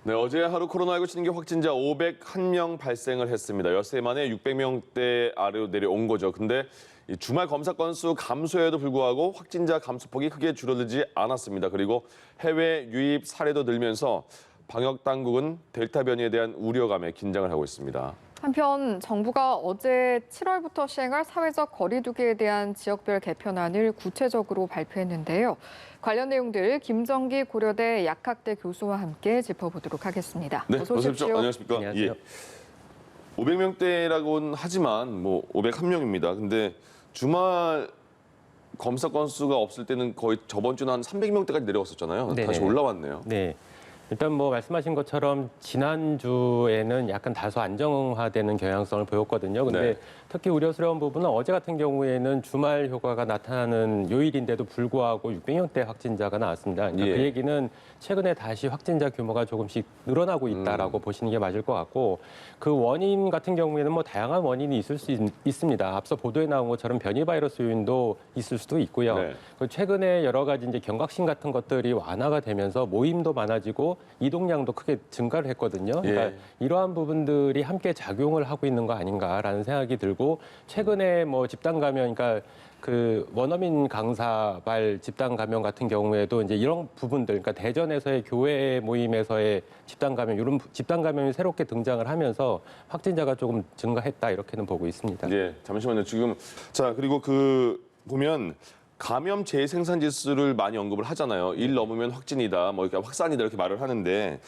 네, 어제 하루 코로나19 신규 확진자 501명 발생을 했습니다. 엿새 만에 600명대 아래로 내려온 거죠. 근데 이 주말 검사 건수 감소에도 불구하고 확진자 감소폭이 크게 줄어들지 않았습니다. 그리고 해외 유입 사례도 늘면서 방역 당국은 델타 변이에 대한 우려감에 긴장을 하고 있습니다. 한편 정부가 어제 7월부터 시행할 사회적 거리 두기에 대한 지역별 개편안을 구체적으로 발표했는데요. 관련 내용들 김정기 고려대 약학대 교수와 함께 짚어보도록 하겠습니다. 네, 어서 어서 오십시오. 오십시오. 안녕하십니까? 안녕하세요. 예. 500명대라고는 하지만 501명입니다. 근데 주말 검사 건수가 없을 때는 거의 저번 주는 한 300명대까지 내려왔었잖아요. 다시 네네. 올라왔네요. 네. 일단 말씀하신 것처럼 지난주에는 약간 다소 안정화되는 경향성을 보였거든요. 근데 네. 특히 우려스러운 부분은 어제 같은 경우에는 주말 효과가 나타나는 요일인데도 불구하고 600명대 확진자가 나왔습니다. 그러니까 예. 그 얘기는 최근에 다시 확진자 규모가 조금씩 늘어나고 있다라고 보시는 게 맞을 것 같고, 그 원인 같은 경우에는 다양한 원인이 있을 수 있습니다. 앞서 보도에 나온 것처럼 변이 바이러스 요인도 있을 수도 있고요. 네. 그 최근에 여러 가지 이제 경각심 같은 것들이 완화가 되면서 모임도 많아지고 이동량도 크게 증가를 했거든요. 그러니까 예. 이러한 부분들이 함께 작용을 하고 있는 거 아닌가라는 생각이 들고, 최근에 집단 감염, 그러니까 그 원어민 강사발 집단 감염 같은 경우에도 이제 이런 부분들, 그러니까 대전에서의 교회 모임에서의 집단 감염, 이런 집단 감염이 새롭게 등장을 하면서 확진자가 조금 증가했다 이렇게는 보고 있습니다. 예, 잠시만요. 지금 그리고 보면 감염 재생산 지수를 많이 언급을 하잖아요. 1 넘으면 확진이다, 이렇게 확산이다 이렇게 말을 하는데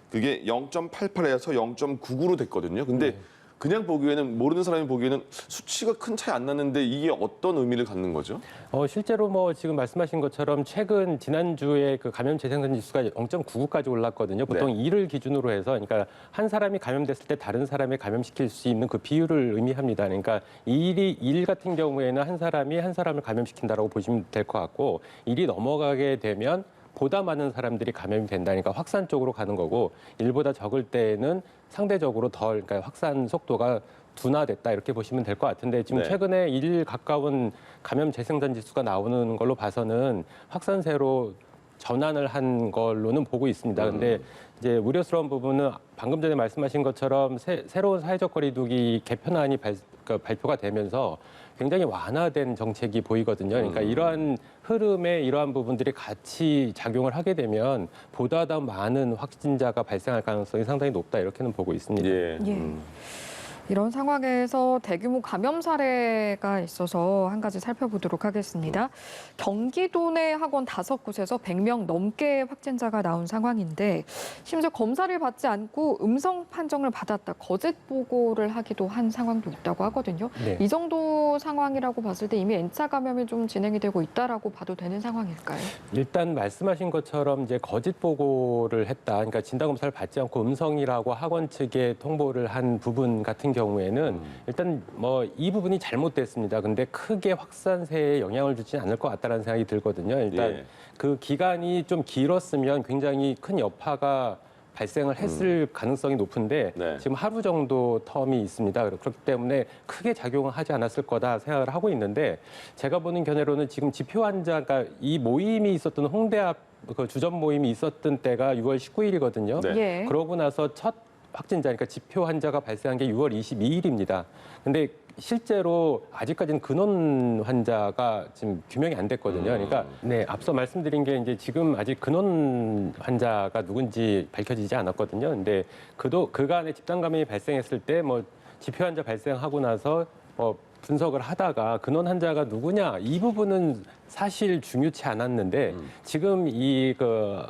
그게 0.88에서 0.99로 됐거든요. 근데 그냥 보기에는 모르는 사람이 보기에는 수치가 큰 차이 안 났는데 이게 어떤 의미를 갖는 거죠? 실제로 지금 말씀하신 것처럼 최근 지난주에 그 감염 재생산 지수가 0.99까지 올랐거든요. 보통 네. 2를 기준으로 해서, 그러니까 한 사람이 감염됐을 때 다른 사람이 감염시킬 수 있는 그 비율을 의미합니다. 그러니까 1 같은 경우에는 한 사람이 한 사람을 감염시킨다라고 보시면 될 것 같고, 1이 넘어가게 되면 보다 많은 사람들이 감염이 된다니까 확산 쪽으로 가는 거고, 1보다 적을 때에는 상대적으로 그러니까 확산 속도가 둔화됐다 이렇게 보시면 될 것 같은데, 지금 네. 최근에 1 가까운 감염 재생산 지수가 나오는 걸로 봐서는 확산세로 전환을 한 걸로는 보고 있습니다. 근데 이제 우려스러운 부분은 방금 전에 말씀하신 것처럼 새로운 사회적 거리두기 개편안이 발표가 되면서 굉장히 완화된 정책이 보이거든요. 그러니까 이러한 흐름에 이러한 부분들이 같이 작용을 하게 되면 보다 더 많은 확진자가 발생할 가능성이 상당히 높다 이렇게는 보고 있습니다. 예. 예. 이런 상황에서 대규모 감염 사례가 있어서 한 가지 살펴보도록 하겠습니다. 경기도 내 학원 5곳에서 100명 넘게 확진자가 나온 상황인데, 심지어 검사를 받지 않고 음성 판정을 받았다, 거짓 보고를 하기도 한 상황도 있다고 하거든요. 네. 이 정도 상황이라고 봤을 때 이미 N차 감염이 좀 진행이 되고 있다라고 봐도 되는 상황일까요? 일단 말씀하신 것처럼 이제 거짓 보고를 했다, 그러니까 진단 검사를 받지 않고 음성이라고 학원 측에 통보를 한 부분 같은 경우에는 일단 이 부분이 잘못됐습니다. 근데 크게 확산세에 영향을 주지는 않을 것 같다는 생각이 들거든요. 일단 예. 그 기간이 좀 길었으면 굉장히 큰 여파가 발생을 했을 가능성이 높은데, 네. 지금 하루 정도 텀이 있습니다. 그렇기 때문에 크게 작용을 하지 않았을 거다 생각을 하고 있는데, 제가 보는 견해로는 지금 지표 환자, 그러니까 이 모임이 있었던 홍대 앞 그 주점 모임이 있었던 때가 6월 19일이거든요. 네. 예. 그러고 나서 첫 확진자, 그러니까 지표 환자가 발생한 게 6월 22일입니다. 근데 실제로 아직까지는 근원 환자가 지금 규명이 안 됐거든요. 그러니까 앞서 말씀드린 게 이제 지금 아직 근원 환자가 누군지 밝혀지지 않았거든요. 근데 그간에 집단 감염이 발생했을 때 지표 환자 발생하고 나서 분석을 하다가 근원 환자가 누구냐, 이 부분은 사실 중요치 않았는데 지금 이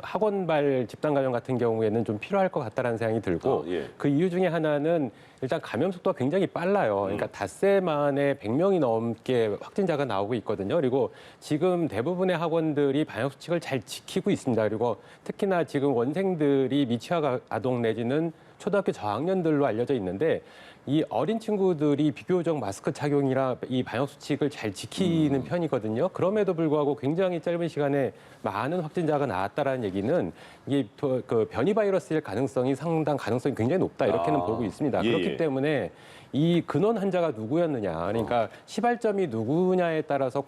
학원발 집단 감염 같은 경우에는 좀 필요할 것 같다라는 생각이 들고, 예. 그 이유 중에 하나는 일단 감염 속도가 굉장히 빨라요. 그러니까 닷새 만에 100명이 넘게 확진자가 나오고 있거든요. 그리고 지금 대부분의 학원들이 방역 수칙을 잘 지키고 있습니다. 그리고 특히나 지금 원생들이 미취학 아동 내지는 초등학교 저학년들로 알려져 있는데 이 어린 친구들이 비교적 마스크 착용이나 이 방역 수칙을 잘 지키는 편이거든요. 그럼에도 불구하고 굉장히 짧은 시간에 많은 확진자가 나왔다라는 얘기는 이게 그 변이 바이러스일 가능성이 가능성이 굉장히 높다 이렇게는 보고 있습니다. 예, 그렇기 예. 때문에 이 근원 환자가 누구였느냐, 그러니까 시발점이 누구냐에 따라서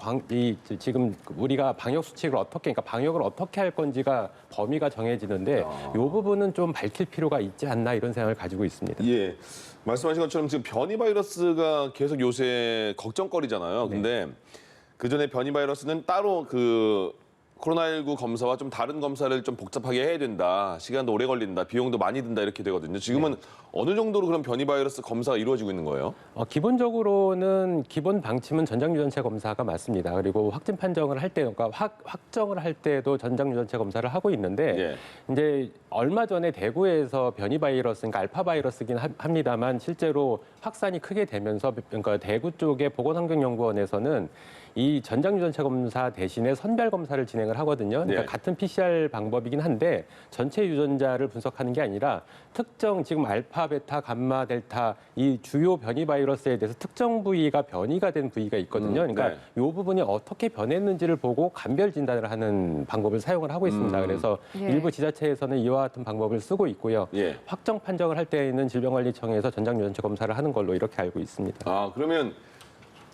지금 우리가 방역 수칙을 어떻게, 그러니까 방역을 어떻게 할 건지가 범위가 정해지는데 이 부분은 좀 밝힐 필요가 있지 않나 이런 생각을 가지고 있습니다. 예. 말씀하신 것처럼 지금 변이 바이러스가 계속 요새 걱정거리잖아요. 근데 그 전에 변이 바이러스는 따로 그 코로나19 검사와 좀 다른 검사를 좀 복잡하게 해야 된다. 시간도 오래 걸린다. 비용도 많이 든다. 이렇게 되거든요. 지금은 어느 정도로 그런 변이 바이러스 검사가 이루어지고 있는 거예요? 기본적으로는 기본 방침은 전장유전체 검사가 맞습니다. 그리고 확진 판정을 할 때, 그러니까 확정을 할 때도 전장유전체 검사를 하고 있는데 예. 이제 얼마 전에 대구에서 변이 바이러스, 그러니까 알파 바이러스긴 합니다만 실제로 확산이 크게 되면서 그러니까 대구 쪽의 보건환경연구원에서는 이 전장유전체 검사 대신에 선별 검사를 진행을 하거든요. 그러니까 네. 같은 PCR 방법이긴 한데 전체 유전자를 분석하는 게 아니라 특정 지금 알파, 베타, 감마, 델타 이 주요 변이 바이러스에 대해서 특정 부위가 변이가 된 부위가 있거든요. 그러니까 네. 이 부분이 어떻게 변했는지를 보고 간별 진단을 하는 방법을 사용을 하고 있습니다. 그래서 예. 일부 지자체에서는 이와 같은 방법을 쓰고 있고요. 예. 확정 판정을 할 때에는 질병관리청에서 전장유전체 검사를 하는 걸로 이렇게 알고 있습니다. 아, 그러면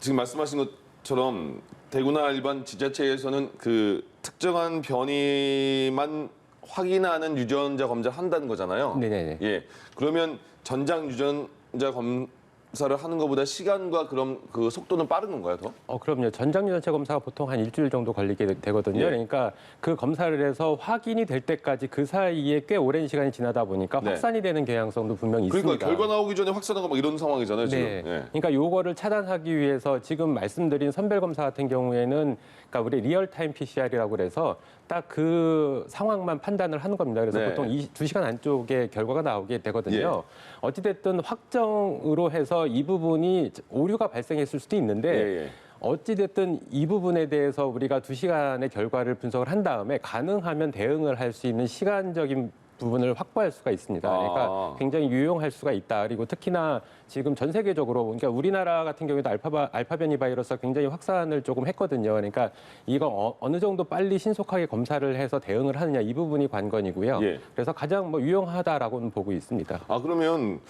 지금 말씀하신 것처럼 대구나 일반 지자체에서는 그 특정한 변이만 확인하는 유전자 검사를 한다는 거잖아요. 네네네. 예. 그러면 전장 유전자 검사를 하는 것보다 시간과 그럼 그 속도는 빠른 건가요, 더? 그럼요. 전장유전체 검사가 보통 한 일주일 정도 걸리게 되거든요. 예. 그러니까 그 검사를 해서 확인이 될 때까지 그 사이에 꽤 오랜 시간이 지나다 보니까 네. 확산이 되는 경향성도 분명히 그러니까 있습니다. 결과 나오기 전에 확산하고 막 이런 상황이잖아요, 지금. 네. 예. 그러니까 요거를 차단하기 위해서 지금 말씀드린 선별 검사 같은 경우에는 그러니까 우리 리얼타임 PCR이라고 그래서 딱 그 상황만 판단을 하는 겁니다. 그래서 네. 보통 2시간 안쪽에 결과가 나오게 되거든요. 어찌됐든 확정으로 해서 이 부분이 오류가 발생했을 수도 있는데 예, 예. 어찌됐든 이 부분에 대해서 우리가 2시간의 결과를 분석을 한 다음에 가능하면 대응을 할 수 있는 시간적인 부분을 확보할 수가 있습니다. 그러니까 아. 굉장히 유용할 수가 있다. 그리고 특히나 지금 전 세계적으로 그러니까 우리나라 같은 경우에도 알파 변이 바이러스가 굉장히 확산을 조금 했거든요. 그러니까 이거 어느 정도 빨리 신속하게 검사를 해서 대응을 하느냐 이 부분이 관건이고요. 예. 그래서 가장 유용하다라고는 보고 있습니다. 아, 그러면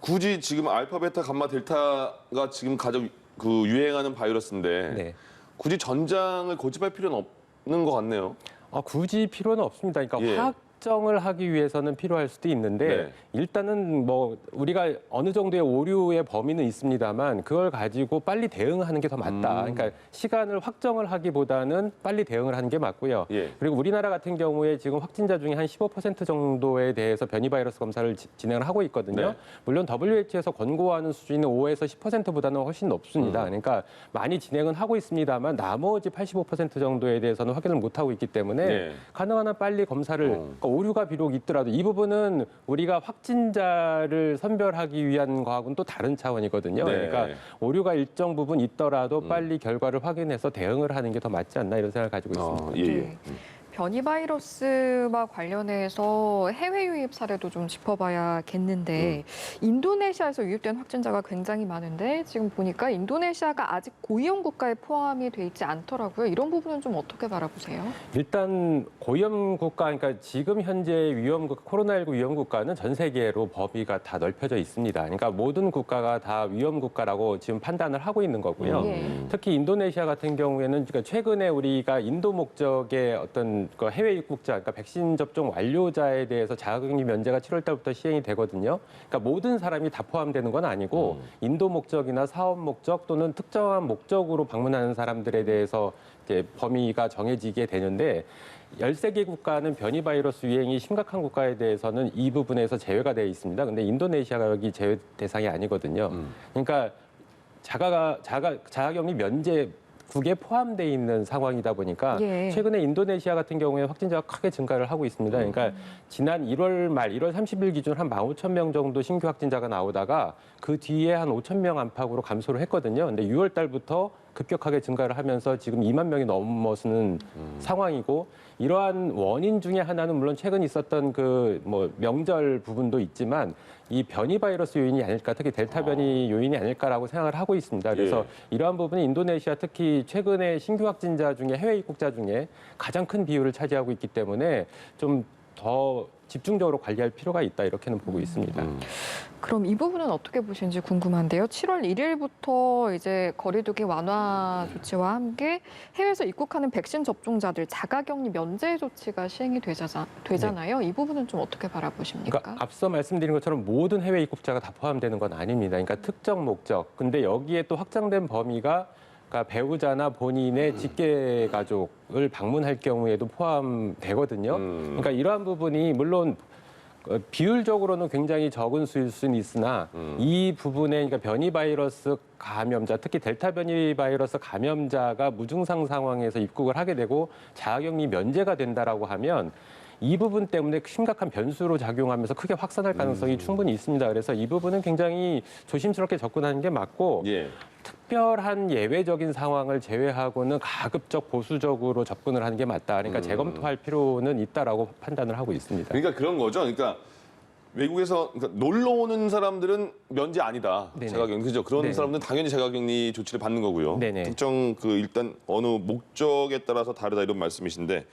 굳이 지금 알파, 베타, 감마, 델타가 지금 가장 그 유행하는 바이러스인데 네. 굳이 전장을 고집할 필요는 없는 것 같네요. 굳이 필요는 없습니다. 그러니까 예. 확정을 하기 위해서는 필요할 수도 있는데 네. 일단은 뭐 우리가 어느 정도의 오류의 범위는 있습니다만 그걸 가지고 빨리 대응하는 게 더 맞다. 그러니까 시간을 확정을 하기보다는 빨리 대응을 하는 게 맞고요. 예. 그리고 우리나라 같은 경우에 지금 확진자 중에 한 15% 정도에 대해서 변이 바이러스 검사를 진행을 하고 있거든요. 네. 물론 WHO에서 권고하는 수준은 5에서 10%보다는 훨씬 높습니다. 그러니까 많이 진행은 하고 있습니다만 나머지 85% 정도에 대해서는 확인을 못 하고 있기 때문에 네. 가능한 한 빨리 검사를 그러니까 오류가 비록 있더라도 이 부분은 우리가 확진자를 선별하기 위한 거하고는 또 다른 차원이거든요. 네. 그러니까 오류가 일정 부분 있더라도 빨리 결과를 확인해서 대응을 하는 게 더 맞지 않나 이런 생각을 가지고 있습니다. 예, 예. 네. 변이 바이러스와 관련해서 해외 유입 사례도 좀 짚어봐야겠는데 인도네시아에서 유입된 확진자가 굉장히 많은데 지금 보니까 인도네시아가 아직 고위험 국가에 포함이 돼 있지 않더라고요. 이런 부분은 좀 어떻게 바라보세요? 일단 고위험 국가, 그러니까 지금 현재 코로나19 위험 국가는 전 세계로 범위가 다 넓혀져 있습니다. 그러니까 모든 국가가 다 위험 국가라고 지금 판단을 하고 있는 거고요. 특히 인도네시아 같은 경우에는 그러니까 최근에 우리가 인도 목적의 어떤 그 해외 입국자, 그러니까 백신 접종 완료자에 대해서 자가격리 면제가 7월 달부터 시행이 되거든요. 그러니까 모든 사람이 다 포함되는 건 아니고 인도 목적이나 사업 목적 또는 특정한 목적으로 방문하는 사람들에 대해서 이제 범위가 정해지게 되는데 13개 국가는 변이 바이러스 유행이 심각한 국가에 대해서는 이 부분에서 제외가 되어 있습니다. 근데 인도네시아가 여기 제외 대상이 아니거든요. 그러니까 자가격리 면제 국에 포함되어 있는 상황이다 보니까 예. 최근에 인도네시아 같은 경우에 확진자가 크게 증가를 하고 있습니다. 그러니까 지난 1월 말 1월 30일 기준 한 15,000명 정도 신규 확진자가 나오다가 그 뒤에 한 5,000명 안팎으로 감소를 했거든요. 근데 6월 달부터 급격하게 증가를 하면서 지금 2만 명이 넘어서는 상황이고 이러한 원인 중에 하나는 물론 최근 있었던 그 뭐 명절 부분도 있지만 이 변이 바이러스 요인이 아닐까, 특히 델타 변이 요인이 아닐까라고 생각을 하고 있습니다. 그래서 이러한 부분이 인도네시아 특히 최근에 신규 확진자 중에 해외 입국자 중에 가장 큰 비율을 차지하고 있기 때문에 좀 더 집중적으로 관리할 필요가 있다 이렇게는 보고 있습니다. 그럼 이 부분은 어떻게 보시는지 궁금한데요. 7월 1일부터 이제 거리두기 완화 조치와 함께 해외에서 입국하는 백신 접종자들 자가격리 면제 조치가 시행이 되잖아요. 이 부분은 좀 어떻게 바라보십니까? 그러니까 앞서 말씀드린 것처럼 모든 해외 입국자가 다 포함되는 건 아닙니다. 그러니까 특정 목적. 근데 여기에 또 확장된 범위가 그러니까 배우자나 본인의 직계 가족을 방문할 경우에도 포함되거든요. 그러니까 이러한 부분이 물론 비율적으로는 굉장히 적은 수일 수는 있으나 이 부분에 그러니까 변이 바이러스 감염자, 특히 델타 변이 바이러스 감염자가 무증상 상황에서 입국을 하게 되고 자가격리 면제가 된다라고 하면 이 부분 때문에 심각한 변수로 작용하면서 크게 확산할 가능성이 충분히 있습니다. 그래서 이 부분은 굉장히 조심스럽게 접근하는 게 맞고 특별한 예외적인 상황을 제외하고는 가급적 보수적으로 접근을 하는 게 맞다. 그러니까 재검토할 필요는 있다라고 판단을 하고 있습니다. 그러니까 그런 거죠. 그러니까 외국에서 놀러 오는 사람들은 면제 아니다. 네네. 자가격리. 그죠? 그런 네네. 사람들은 당연히 자가격리 조치를 받는 거고요. 네네. 특정 그 일단 어느 목적에 따라서 다르다 이런 말씀이신데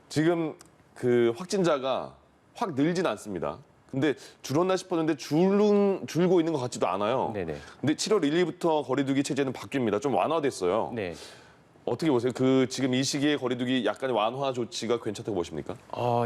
지금 그 확진자가 확 늘진 않습니다. 근데 줄었나 싶었는데 줄고 있는 것 같지도 않아요. 네네. 근데 7월 1일부터 거리두기 체제는 바뀝니다. 좀 완화됐어요. 네. 어떻게 보세요? 그 지금 이 시기에 거리두기 약간의 완화 조치가 괜찮다고 보십니까?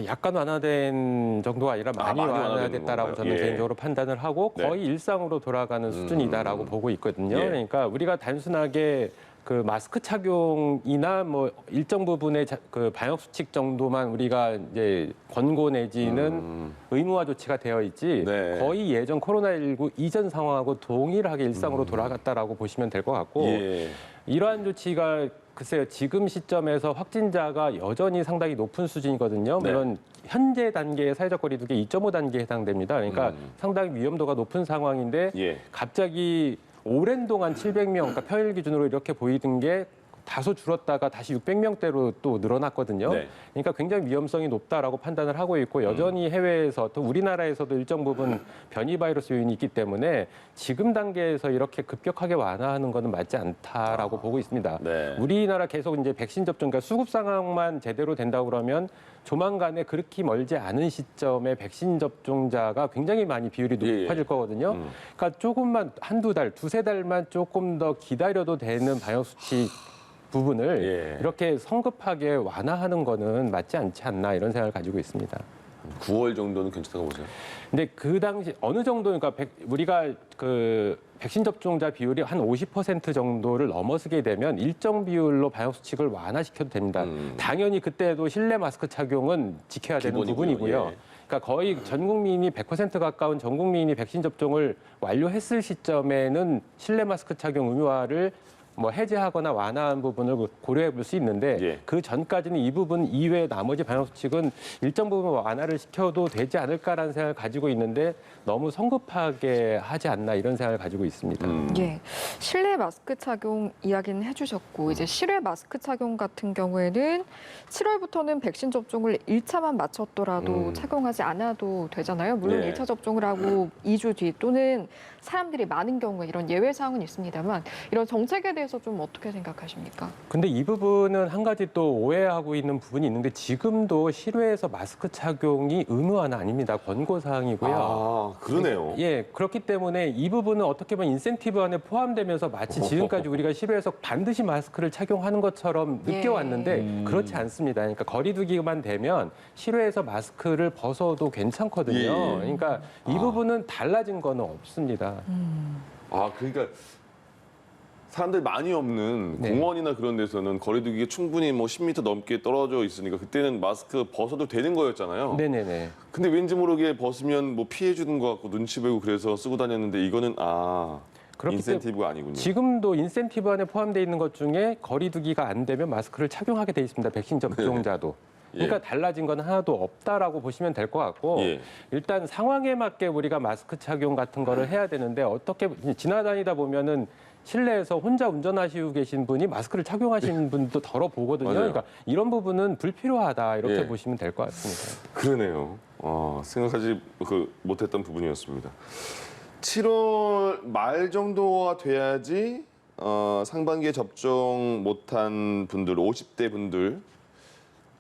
약간 완화된 정도가 아니라 많이 많이 완화됐다라고 완화되는 저는 건가요? 개인적으로 판단을 하고 네. 거의 일상으로 돌아가는 수준이다라고 보고 있거든요. 예. 그러니까 우리가 단순하게 그 마스크 착용이나 뭐 일정 부분의 그 방역 수칙 정도만 우리가 이제 권고 내지는 의무화 조치가 되어 있지 네. 거의 예전 코로나19 이전 상황하고 동일하게 일상으로 돌아갔다라고 보시면 될 것 같고 예. 이러한 조치가 글쎄요, 지금 시점에서 확진자가 여전히 상당히 높은 수준이거든요. 네. 물론 현재 단계의 사회적 거리두기 2.5 단계에 해당됩니다. 그러니까 상당히 위험도가 높은 상황인데 예. 갑자기 오랜 동안 700명, 그러니까 평일 기준으로 이렇게 보이던 게 다소 줄었다가 다시 600명대로 또 늘어났거든요. 네. 그러니까 굉장히 위험성이 높다라고 판단을 하고 있고 여전히 해외에서 또 우리나라에서도 일정 부분 변이 바이러스 요인이 있기 때문에 지금 단계에서 이렇게 급격하게 완화하는 것은 맞지 않다라고 보고 있습니다. 네. 우리나라 계속 이제 백신 접종, 그러니까 수급 상황만 제대로 된다고 그러면 조만간에 그렇게 멀지 않은 시점에 백신 접종자가 굉장히 많이 비율이 높아질 거거든요. 그러니까 조금만 한두 달, 두세 달만 조금 더 기다려도 되는 방역 수칙 부분을 예. 이렇게 성급하게 완화하는 거는 맞지 않지 않나 이런 생각을 가지고 있습니다. 9월 정도는 괜찮다고 보세요? 근데 그 당시 어느 정도 그러니까 우리가 그 백신 접종자 비율이 한 50% 정도를 넘어서게 되면 일정 비율로 방역 수칙을 완화시켜도 됩니다. 당연히 그때도 실내 마스크 착용은 지켜야 되는 기본이고요. 부분이고요. 예. 그러니까 거의 전 국민이 100% 가까운 전 국민이 백신 접종을 완료했을 시점에는 실내 마스크 착용 의무화를 뭐 해제하거나 완화한 부분을 고려해 볼 수 있는데 예. 그 전까지는 이 부분 이외의 나머지 방역 수칙은 일정 부분 완화를 시켜도 되지 않을까라는 생각을 가지고 있는데 너무 성급하게 하지 않나 이런 생각을 가지고 있습니다. 예, 실내 마스크 착용 이야기는 해주셨고 이제 실외 마스크 착용 같은 경우에는 7월부터는 백신 접종을 1차만 마쳤더라도 착용하지 않아도 되잖아요. 물론 네. 1차 접종을 하고 2주 뒤 또는 사람들이 많은 경우에 이런 예외 사항은 있습니다만 이런 정책에 대해서 좀 어떻게 생각하십니까? 근데 이 부분은 한 가지 또 오해하고 있는 부분이 있는데 지금도 실외에서 마스크 착용이 의무화는 아닙니다. 권고 사항이고요. 아, 그러네요. 예, 그렇기 때문에 이 부분은 어떻게 보면 인센티브 안에 포함되면서 마치 지금까지 우리가 실외에서 반드시 마스크를 착용하는 것처럼 느껴왔는데 그렇지 않습니다. 그러니까 거리두기만 되면 실외에서 마스크를 벗어도 괜찮거든요. 예. 그러니까 이 부분은 달라진 거는 없습니다. 아, 그러니까 사람들이 많이 없는 네. 공원이나 그런 데서는 거리두기가 충분히 뭐 10m 넘게 떨어져 있으니까 그때는 마스크 벗어도 되는 거였잖아요. 네네네. 근데 왠지 모르게 벗으면 뭐 피해 주는 것 같고 눈치 보이고 그래서 쓰고 다녔는데 이거는 그렇기 인센티브가 아니군요. 지금도 인센티브 안에 포함되어 있는 것 중에 거리두기가 안 되면 마스크를 착용하게 돼 있습니다. 백신 접종자도. 그러니까 달라진 건 하나도 없다라고 보시면 될 것 같고 예. 일단 상황에 맞게 우리가 마스크 착용 같은 거를 해야 되는데 어떻게 지나다니다 보면은 실내에서 혼자 운전하시고 계신 분이 마스크를 착용하시는 분도 덜어 보거든요. 맞아요. 그러니까 이런 부분은 불필요하다 이렇게 예. 보시면 될 것 같습니다. 그러네요. 생각하지 못했던 부분이었습니다. 7월 말 정도가 돼야지 상반기에 접종 못한 분들, 50대 분들,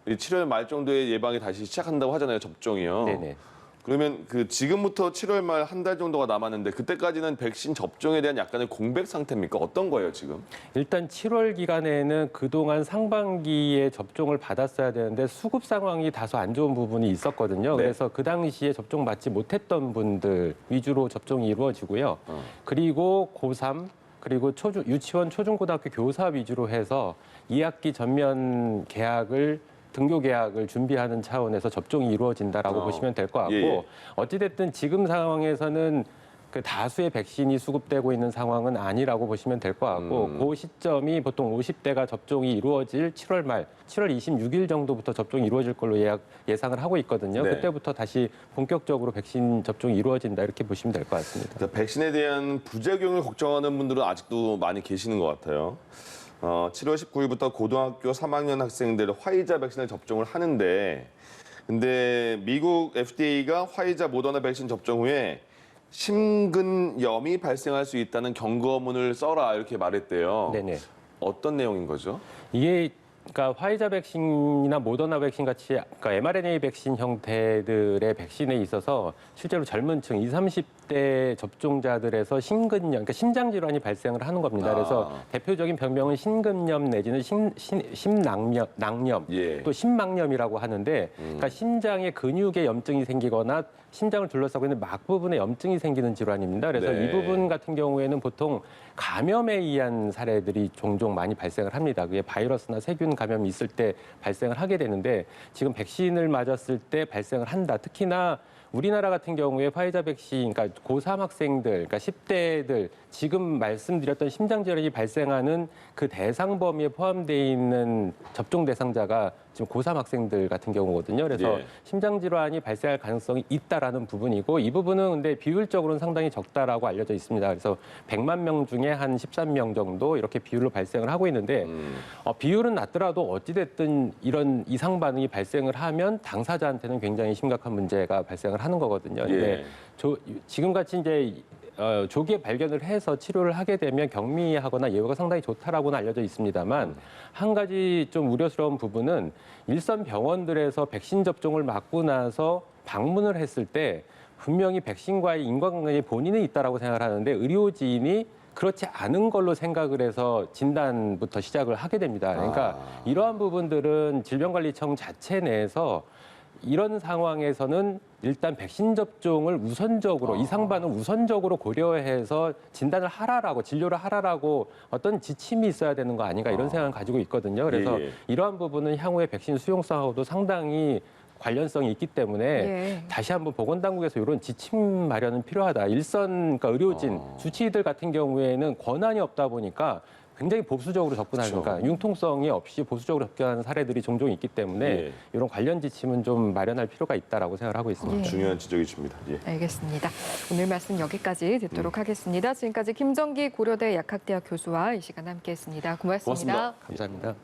이 7월 말 정도에 예방이 다시 시작한다고 하잖아요, 접종이요. 네네. 그러면 지금부터 7월 말 한 달 정도가 남았는데 그때까지는 백신 접종에 대한 약간의 공백 상태입니까? 어떤 거예요, 지금? 일단 7월 기간에는 그동안 상반기에 접종을 받았어야 되는데 수급 상황이 다소 안 좋은 부분이 있었거든요. 네. 그래서 그 당시에 접종 받지 못했던 분들 위주로 접종이 이루어지고요. 그리고 고3 그리고 유치원 초중고등학교 교사 위주로 해서 2학기 전면 등교 계약을 준비하는 차원에서 접종이 이루어진다라고 보시면 될 것 같고 예. 어찌됐든 지금 상황에서는 그 다수의 백신이 수급되고 있는 상황은 아니라고 보시면 될 것 같고 그 시점이 보통 50대가 접종이 이루어질 7월 말, 7월 26일 정도부터 접종이 이루어질 걸로 예상을 하고 있거든요. 네. 그때부터 다시 본격적으로 백신 접종이 이루어진다 이렇게 보시면 될 것 같습니다. 그러니까 백신에 대한 부작용을 걱정하는 분들은 아직도 많이 계시는 것 같아요. 7월 19일부터 고등학교 3학년 학생들 화이자 백신을 접종을 하는데 근데 미국 FDA가 화이자 모더나 백신 접종 후에 심근염이 발생할 수 있다는 경고문을 써라 이렇게 말했대요. 네네. 어떤 내용인 거죠? 이게 그러니까 화이자 백신이나 모더나 백신 같이 그러니까 mRNA 백신 형태들의 백신에 있어서 실제로 젊은 층 20, 30대 접종자들에서 심근염, 그러니까 심장 질환이 발생을 하는 겁니다. 그래서 대표적인 병명은 심근염 내지는 심낭염, 예. 또 심막염이라고 하는데 그러니까 심장에 근육에 염증이 생기거나 심장을 둘러싸고 있는 막 부분에 염증이 생기는 질환입니다. 그래서 네. 이 부분 같은 경우에는 보통 감염에 의한 사례들이 종종 많이 발생을 합니다. 그게 바이러스나 세균 감염이 있을 때 발생을 하게 되는데 지금 백신을 맞았을 때 발생을 한다. 특히나 우리나라 같은 경우에 화이자 백신, 그러니까 고3 학생들, 그러니까 10대들 지금 말씀드렸던 심장질환이 발생하는 그 대상 범위에 포함되어 있는 접종 대상자가 지금 고3 학생들 같은 경우거든요. 그래서 예. 심장질환이 발생할 가능성이 있다라는 부분이고 이 부분은 근데 비율적으로는 상당히 적다라고 알려져 있습니다. 그래서 100만 명 중에 한 13명 정도 이렇게 비율로 발생을 하고 있는데 비율은 낮더라도 어찌됐든 이런 이상 반응이 발생을 하면 당사자한테는 굉장히 심각한 문제가 발생을 하는 거거든요. 근데 지금같이 이제 조기에 발견을 해서 치료를 하게 되면 경미하거나 예후가 상당히 좋다라고는 알려져 있습니다만 한 가지 좀 우려스러운 부분은 일선 병원들에서 백신 접종을 맞고 나서 방문을 했을 때 분명히 백신과의 인과관계에 본인은 있다라고 생각을 하는데 의료진이 그렇지 않은 걸로 생각을 해서 진단부터 시작을 하게 됩니다. 그러니까 이러한 부분들은 질병관리청 자체 내에서 이런 상황에서는 일단 백신 접종을 우선적으로 이상 반응 우선적으로 고려해서 진단을 하라라고 진료를 하라라고 어떤 지침이 있어야 되는 거 아닌가 이런 생각을 가지고 있거든요. 그래서 예. 이러한 부분은 향후에 백신 수용성하고도 상당히 관련성이 있기 때문에 예. 다시 한번 보건당국에서 이런 지침 마련은 필요하다. 일선 그러니까 의료진, 주치의들 같은 경우에는 권한이 없다 보니까 굉장히 보수적으로 접근하니까 융통성이 없이 보수적으로 접근하는 사례들이 종종 있기 때문에 예. 이런 관련 지침은 좀 마련할 필요가 있다라고 생각을 하고 있습니다. 예. 중요한 지적이십니다. 예. 알겠습니다. 오늘 말씀 여기까지 듣도록 하겠습니다. 지금까지 김정기 고려대 약학대학 교수와 이 시간 함께했습니다. 고맙습니다. 고맙습니다. 감사합니다.